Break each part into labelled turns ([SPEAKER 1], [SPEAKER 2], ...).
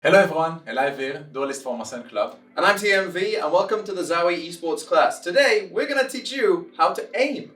[SPEAKER 1] Hello everyone, ALIVE here, duelist from ACEND Club.
[SPEAKER 2] And I'm TMV, and welcome to the ZOWIE Esports Class. Today, we're going to teach you how to aim.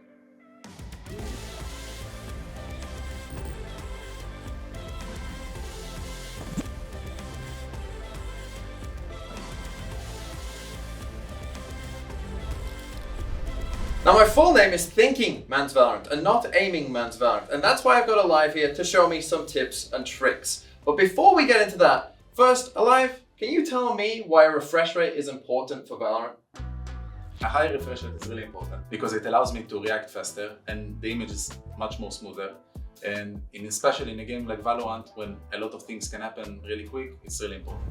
[SPEAKER 2] Now, my full name is Thinking Man's Valorant and not Aiming Man's Valorant, and that's why I've got ALIVE here to show me some tips and tricks. But before we get into that, first, ALIVE, can you tell me why a refresh rate is important for Valorant?
[SPEAKER 1] A high refresh rate is really important because it allows me to react faster and the image is much more smoother. And especially in a game like Valorant, when a lot of things can happen really quick, it's really important.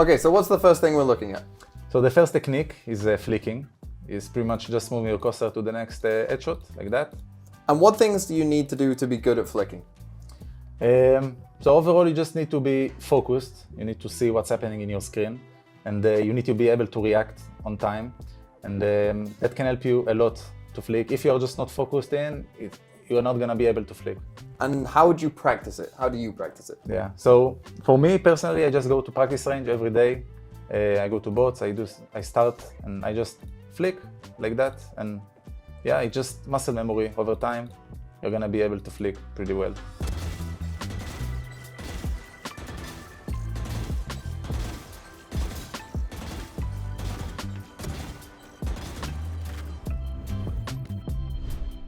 [SPEAKER 2] Okay, so what's the first thing we're looking at?
[SPEAKER 3] So the first technique is flicking. It's pretty much just moving your cursor to the next headshot, like that.
[SPEAKER 2] And what things do you need to do to be good at flicking?
[SPEAKER 3] So overall, you just need to be focused. You need to see what's happening in your screen, and you need to be able to react on time. And that can help you a lot to flick. If you're just not focused you're not gonna be able to flick.
[SPEAKER 2] And how would you practice it? How do you practice it?
[SPEAKER 3] Yeah. So for me personally, I just go to practice range every day. I go to bots. I start and I just flick like that. And yeah, it's just muscle memory over time. You're gonna be able to flick pretty well.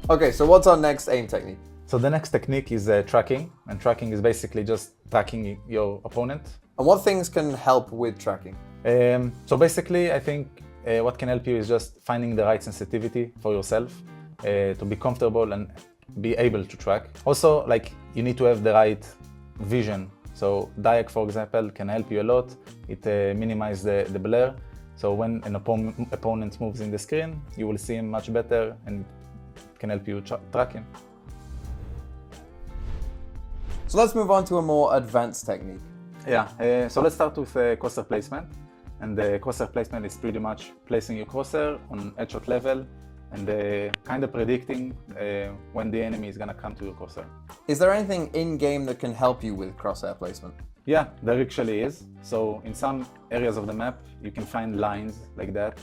[SPEAKER 2] Okay, so what's our next aim technique?
[SPEAKER 3] So the next technique is tracking, and tracking is basically just tracking your opponent.
[SPEAKER 2] And what things can help with tracking?
[SPEAKER 3] So basically, I think what can help you is just finding the right sensitivity for yourself to be comfortable and be able to track. Also, you need to have the right vision. So DIAC, for example, can help you a lot. It minimizes the blur. So when an opponent moves in the screen, you will see him much better and can help you track him.
[SPEAKER 2] So let's move on to a more advanced technique.
[SPEAKER 3] Yeah, so let's start with crosshair placement. And the crosshair placement is pretty much placing your crosshair on headshot level and kind of predicting when the enemy is gonna come to your crosshair.
[SPEAKER 2] Is there anything in-game that can help you with crosshair placement?
[SPEAKER 3] Yeah, there actually is. So in some areas of the map, you can find lines like that.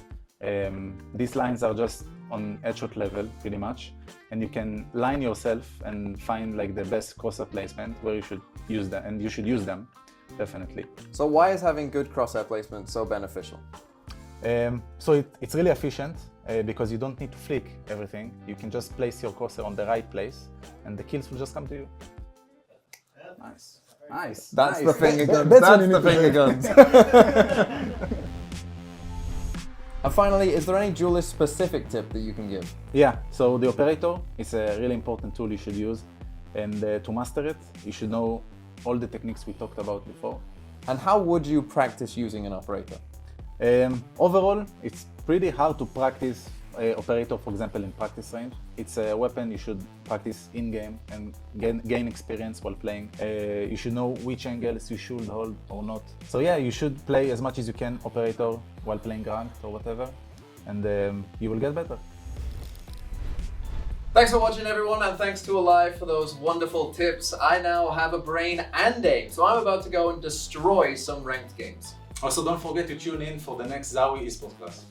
[SPEAKER 3] These lines are just on headshot level pretty much, and you can line yourself and find the best crosshair placement where you should use them, and you should use them definitely.
[SPEAKER 2] So why is having good crosshair placement so beneficial?
[SPEAKER 3] So it's really efficient because you don't need to flick everything. You can just place your crosshair on the right place and the kills will just come to you. Nice. Nice.
[SPEAKER 2] That's
[SPEAKER 3] nice.
[SPEAKER 2] the finger guns.
[SPEAKER 3] That's
[SPEAKER 2] the finger guns. And finally, is there any duelist specific tip that you can give?
[SPEAKER 3] Yeah, so the operator is a really important tool you should use, and to master it, you should know all the techniques we talked about before.
[SPEAKER 2] And how would you practice using an operator?
[SPEAKER 3] Overall, it's pretty hard to practice operator, for example, in practice range. It's a weapon you should practice in-game and gain experience while playing. You should know which angles you should hold or not. So yeah, you should play as much as you can operator while playing ranked or whatever, and you will get better.
[SPEAKER 2] Thanks for watching, everyone, and thanks to ALIVE for those wonderful tips. I now have a brain and aim, so I'm about to go and destroy some ranked games.
[SPEAKER 1] Also, don't forget to tune in for the next ZOWIE Esports Class.